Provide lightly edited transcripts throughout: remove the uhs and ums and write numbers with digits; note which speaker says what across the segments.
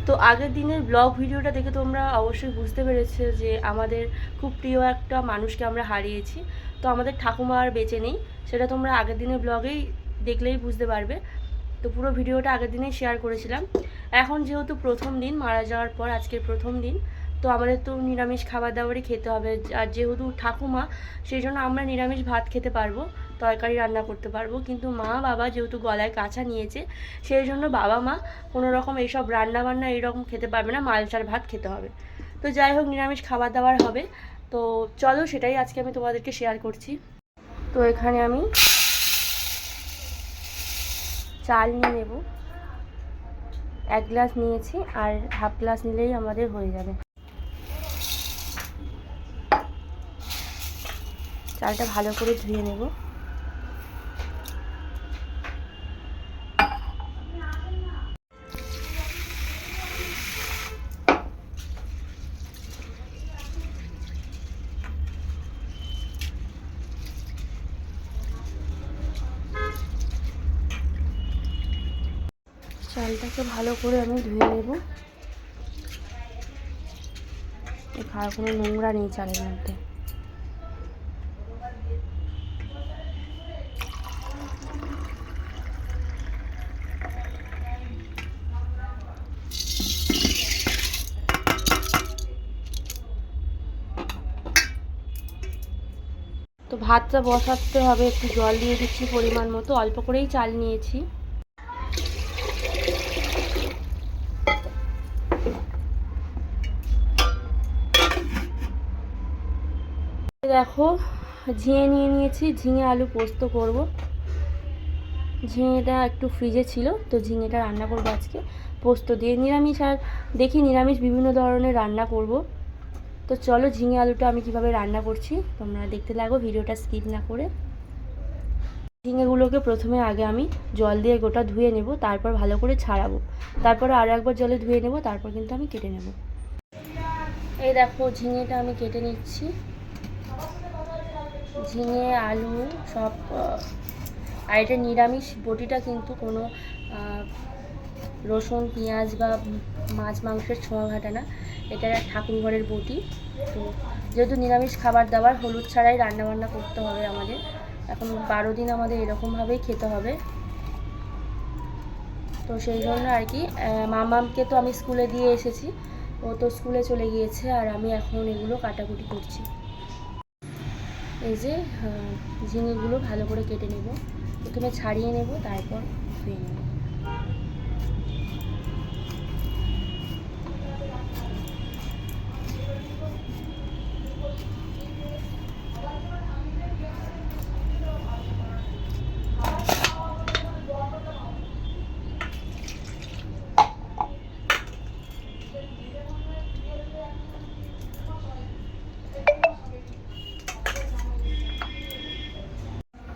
Speaker 1: তো আগের দিনের ব্লগ ভিডিওটা দেখে তোমরা অবশ্যই বুঝতে পেরেছো যে আমাদের খুব প্রিয় একটা মানুষকে আমরা হারিয়েছি। তো আমাদের ঠাকুমা আর বেঁচে নেই, সেটা তোমরা আগের দিনের ব্লগেই দেখলেই বুঝতে পারবে। তো পুরো ভিডিওটা আগের দিনেই শেয়ার করেছিলাম। এখন যেহেতু প্রথম দিন, মারা যাওয়ার পর আজকের প্রথম দিন, তো আমাদের তো নিরামিষ খাবার দাবারই খেতে হবে। আর যেহেতু ঠাকুমা, সেই জন্য আমরা নিরামিষ ভাত খেতে পারবো, তরকারি রান্না করতে পারবো। কিন্তু মা বাবা যেহেতু গলায় কাছা নিয়েছে, সেই জন্য বাবা মা কোনো রকম এইসব রান্না বান্না এইরকম খেতে পারবে না, মালচার ভাত খেতে হবে। তো যাই হোক, নিরামিষ খাবার দাবার হবে। তো চলো, সেটাই আজকে আমি তোমাদেরকে শেয়ার করছি। তো এখানে আমি চাল নিয়ে নেব, 1 গ্লাস নিয়েছি, আর হাফ গ্লাস নিলেই আমাদের হয়ে যাবে। চালটা ভালো করে ধুয়ে নেব। চালটাকে ভালো করে আমি ধুয়ে নেব। আর কোনো নোংরা নেই চালের মধ্যে। তো ভাতটা বসাতে হবে, একটু জল দিয়ে দিচ্ছি পরিমাণ মতো, অল্প করেই চাল নিয়েছি। দেখো, ঝিঙে নিয়ে নিয়েছি, ঝিঙে আলু পোস্ত করব। ঝিঙেটা একটু ফ্রিজে ছিল, তো ঝিঙেটা রান্না করবো আজকে পোস্ত দিয়ে। নিরামিষ আর দেখি নিরামিষ বিভিন্ন ধরনের রান্না করব। তো চলো, ঝিঙে আলুটা আমি কিভাবে রান্না করছি তোমরা দেখতে লাগো, ভিডিওটা স্কিপ না করে। ঝিঙেগুলোকে প্রথমে আগে আমি জল দিয়ে গোটা ধুয়ে নেব, তারপর ভালো করে ছাড়াবো, তারপর আরও একবার জলে ধুয়ে নেব, তারপর কিন্তু আমি কেটে নেব। এই দেখো, ঝিঙেটা আমি কেটে নিচ্ছি। ঝিঙে আলু সব, আর এটা নিরামিষ বটিটা, কিন্তু কোনো রসুন পেঁয়াজ বা মাছ মাংসের ছোঁয়া ঘাটা না, এটা ঠাকুর ঘরের বটি। তো যেহেতু নিরামিষ খাবার দাবার, হলুদ ছাড়াই রান্নাবান্না করতে হবে আমাদের। এখন 12 দিন আমাদের এরকমভাবেই খেতে হবে। তো সেই জন্য আর কি, মামামকে তো আমি স্কুলে দিয়ে এসেছি, ও তো স্কুলে চলে গিয়েছে, আর আমি এখন এগুলো কাটাকুটি করছি। এই যে ঝিঙেগুলো ভালো করে কেটে নেব, প্রথমে ছাড়িয়ে নেব, তারপর ধুয়ে নেব।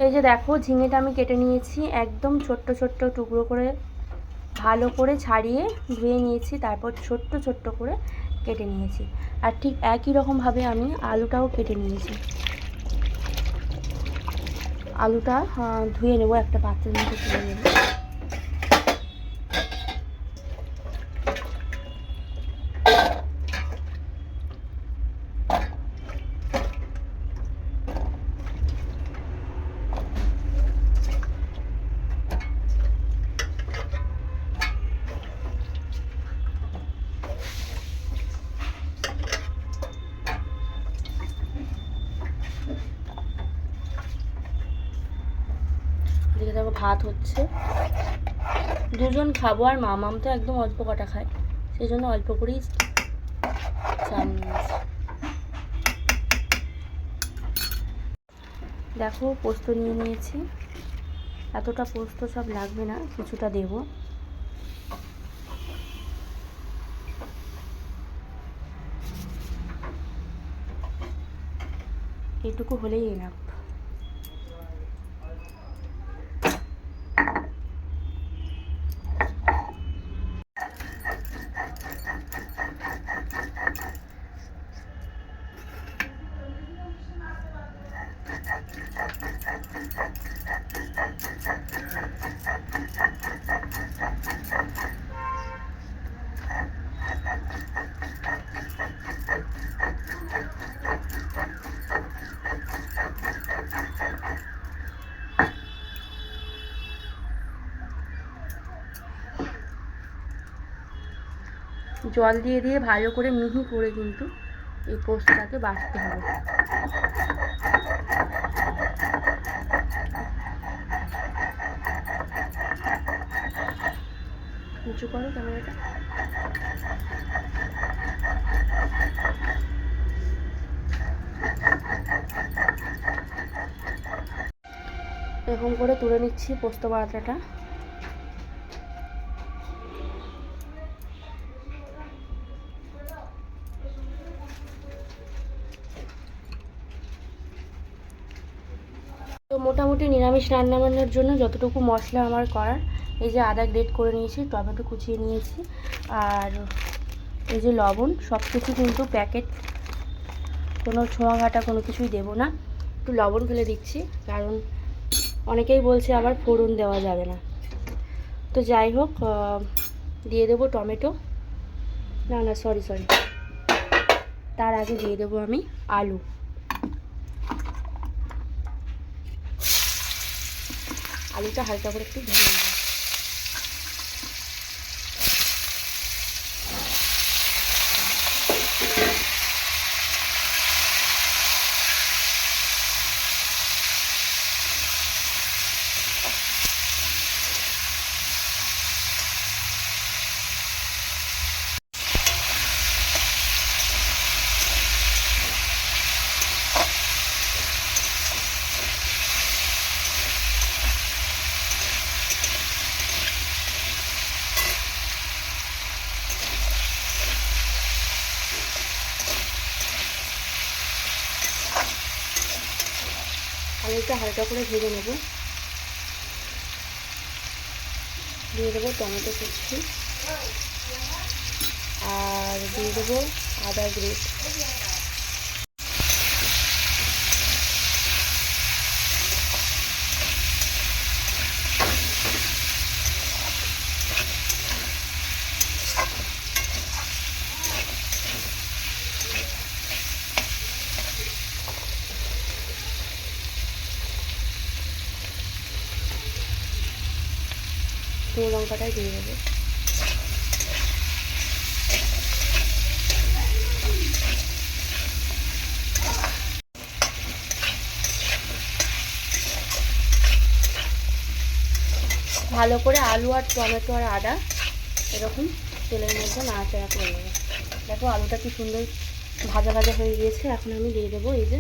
Speaker 1: এই যে দেখো, ঝিঙেটা আমি কেটে নিয়েছি, একদম ছোট্ট ছোট্ট টুকরো করে ভালো করে ছাড়িয়ে ধুয়ে নিয়েছি, তারপর ছোট্ট ছোট্ট করে কেটে নিয়েছি। আর ঠিক একই রকমভাবে আমি আলুটাও কেটে নিয়েছি। আলুটা ধুয়ে নেব, একটা পাত্রের মধ্যে তুলে নেব। দেখে দেখো, ভাত হচ্ছে, দুজন খাবো, আর মামাম তো একদম অল্প কটা খায়, সেই জন্য অল্প করেই চাল নিয়েছি। দেখো, পোস্ত নিয়ে নিয়েছি, এতটা পোস্ত সব লাগবে না, কিছুটা দেব। এইটুকু হলেই এনাফ। জল দিয়ে দিয়ে ভালো করে মিহি করে কিন্তু এই পোস্তটাকে বাটতে হবে। উঁচু করো ক্যামেরাটা। এরকম করে তুলে নিচ্ছি পোস্ত বাটাটা। তো মোটামুটি নিরামিষ রান্না বান্নার জন্য যতটুকু মশলা আমার করার, এই যে আদা গ্রেট করে নিয়েছি, টমেটো কুচিয়ে নিয়েছি, আর এই যে লবণ, সব কিছু কিন্তু প্যাকেট, কোনো ছোঁয়া ঘাটা কোনো কিছুই দেবো না। একটু লবণ ফেলে দিচ্ছি, কারণ অনেকেই বলছে আবার ফোড়ন দেওয়া যাবে না। তো যাই হোক, দিয়ে দেবো টমেটো, না সরি, তার আগে দিয়ে দেবো আমি আলু। আলুটা হালকা করে একটু ভেজে নেব। আলুটা হালকা করে ভেজে নেব। দিয়ে দেবো টমেটো কুচি, আর দিয়ে দেবো আদা গ্রেট। শুকনো লঙ্কাটাই দিয়ে দেবো। ভালো করে আলু আর টমেটো আর আদা এরকম তেলের মধ্যে নাড়াচাড়া করে নেবো। দেখো আলুটা কি সুন্দর ভাজা ভাজা হয়ে গিয়েছে। এখন আমি দিয়ে দেবো এই যে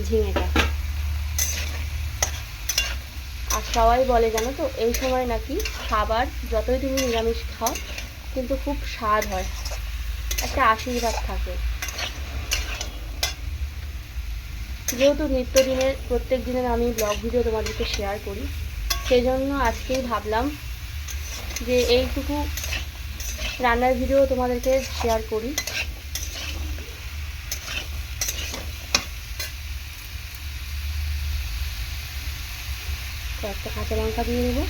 Speaker 1: ঝিঙেটা। আর সবাই বলে জানো তো, এই সময় নাকি খাবার যতই তুমি নিরামিষ খাও কিন্তু খুব স্বাদ হয়, একটা আশীর্বাদ থাকে। যেহেতু নিত্যদিনের প্রত্যেক দিনের আমি ব্লগ ভিডিও তোমাদেরকে শেয়ার করি, সেই জন্য আজকেই ভাবলাম যে এইটুকু রান্নার ভিডিও তোমাদেরকে শেয়ার করি। কয়েকটা কাঁচা লঙ্কা দিয়ে দেবো।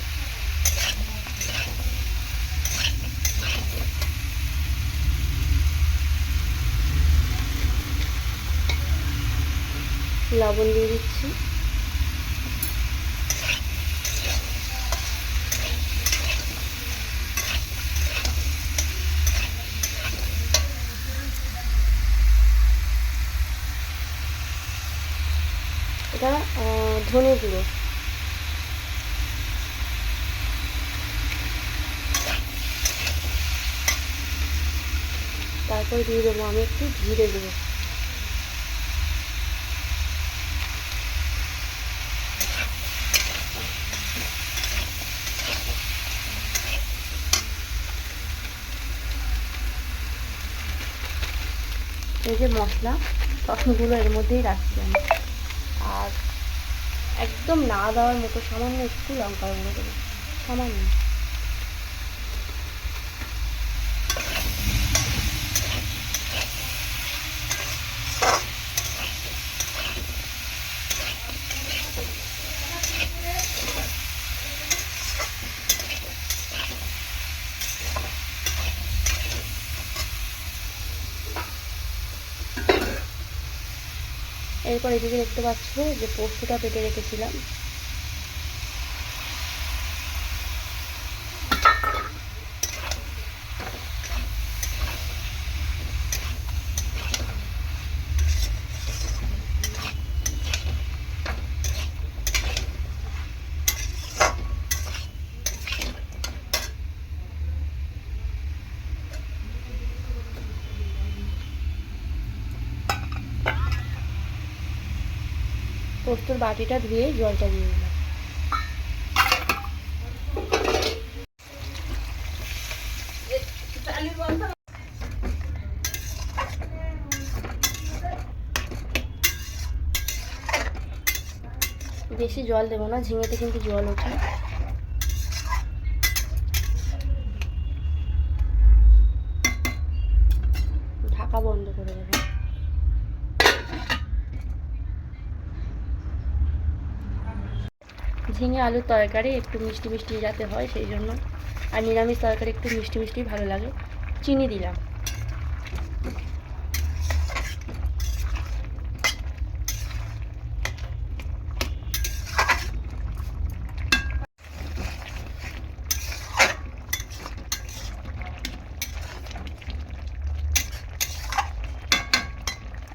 Speaker 1: লবণ দিয়ে দিচ্ছি। এটা ধনে গুঁড়ো। তারপরে দিয়ে দেবো আমি একটু জিরে দেবো। এই যে মশলা সবগুলো এর মধ্যেই রাখছি আমি। আর একদম না দেওয়ার মতো সামান্য একটু লঙ্কার গুঁড়ো দেবো, সামান্য। এরপর এদিকে দেখতে পাচ্ছ যে পোস্তটা বেটে রেখেছিলাম, পোস্তর বাটিটা ধুয়ে জলটা দিয়ে দিলাম। বেশি জল দেবো না, ঝিঙেতে কিন্তু জল ওঠে। ঢাকা বন্ধ করে দেবো। ঝিঙে আলুর তরকারি একটু মিষ্টি মিষ্টি যাতে হয় সেই জন্য, আর নিরামিষ তরকারি একটু মিষ্টি মিষ্টি ভালো লাগে। চিনি দিলাম।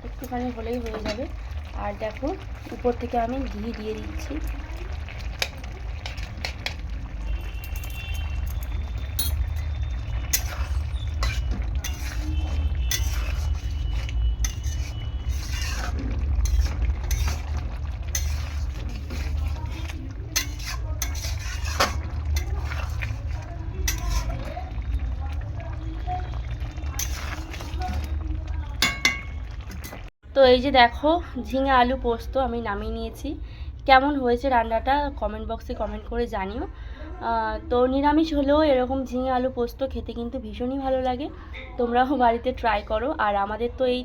Speaker 1: একটুখানি হলেই হয়ে যাবে। আর দেখো উপর থেকে আমি ঘি দিয়ে দিচ্ছি। তো এই যে দেখো ঝিঙে আলু পোস্ত আমি নামিয়ে নিয়েছি। কেমন হয়েছে রান্নাটা কমেন্ট বক্সে কমেন্ট করে জানিও। তো নিরামিষ হলেও এরকম ঝিঙে আলু পোস্ত খেতে কিন্তু ভীষণই ভালো লাগে। তোমরাও বাড়িতে ট্রাই করো। আর আমাদের তো এই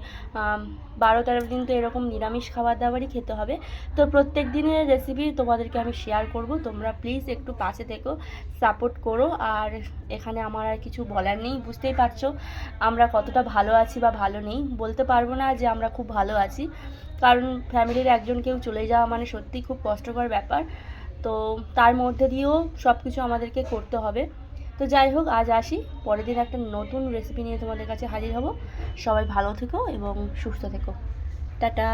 Speaker 1: 12-13 দিন তো এরকম নিরামিষ খাবার দাবারই খেতে হবে। তো প্রত্যেক দিনের রেসিপি তোমাদেরকে আমি শেয়ার করব, তোমরা প্লিজ একটু পাশে থেকো, সাপোর্ট করো। আর এখানে আমার আর কিছু বলার নেই, বুঝতেই পারছো আমরা কতটা ভালো আছি বা ভালো নেই। বলতে পারবো না যে আমরা খুব ভালো আছি, কারণ ফ্যামিলির একজন কেউ চলে যাওয়া মানে সত্যিই খুব কষ্টকর ব্যাপার। তো তার মধ্যে দিয়েও সব কিছু আমাদেরকে করতে হবে। তো যাই হোক, আজ আসি, পরের দিন একটা নতুন রেসিপি নিয়ে তোমাদের কাছে হাজির হব। সবাই ভালো থেকো এবং সুস্থ থেকো। টাটা।